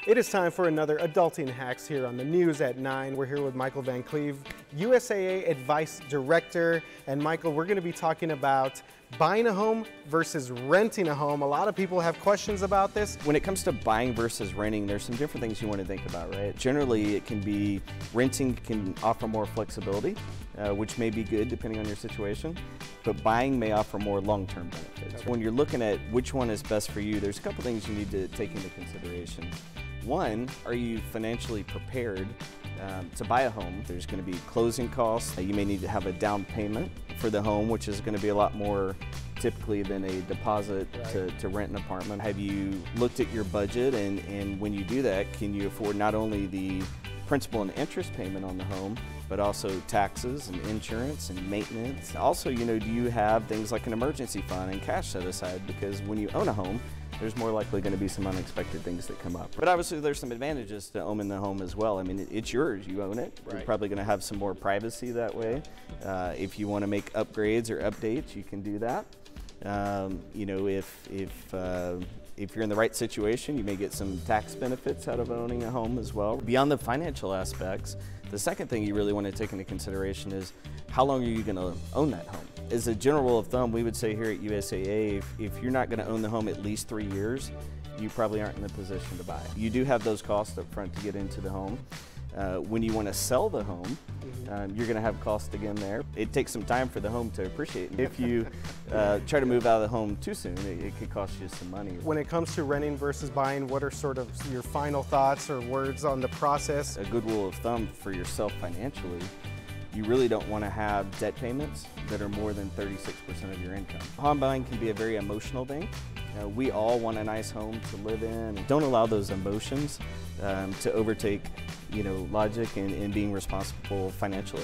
It is time for another Adulting Hacks here on the News at 9. We're here with Michael Van Cleve, USAA Advice Director. And Michael, we're going to be talking about buying a home versus renting a home. A lot of people have questions about this. When it comes to buying versus renting, there's some different things you want to think about, right? Generally, it can be renting can offer more flexibility, which may be good depending on your situation, but buying may offer more long-term benefits. Okay. When you're looking at which one is best for you, there's a couple things you need to take into consideration. One, are you financially prepared to buy a home? There's going to be closing costs. You may need to have a down payment for the home, which is going to be a lot more typically than a deposit to rent an apartment. Have you looked at your budget, and when you do that, can you afford not only the principal and interest payment on the home, but also taxes and insurance and maintenance? Also, do you have things like an emergency fund and cash set aside? Because when you own a home, there's more likely going to be some unexpected things that come up. But obviously there's some advantages to owning the home as well. I mean, it's yours, you own it. Right. You're probably going to have some more privacy that way. If you want to make upgrades or updates, you can do that. If you're in the right situation, you may get some tax benefits out of owning a home as well. Beyond the financial aspects, the second thing you really want to take into consideration is how long are you going to own that home? As a general rule of thumb, we would say here at USAA, if you're not going to own the home at least 3 years, you probably aren't in a position to buy it. You do have those costs up front to get into the home. When you want to sell the home, you're going to have costs again there. It takes some time for the home to appreciate. If you try to move out of the home too soon, it could cost you some money. When it comes to renting versus buying, what are sort of your final thoughts or words on the process? A good rule of thumb for yourself financially, you really don't want to have debt payments that are more than 36% of your income. Home buying can be a very emotional thing. We all want a nice home to live in. Don't allow those emotions to overtake logic and being responsible financially.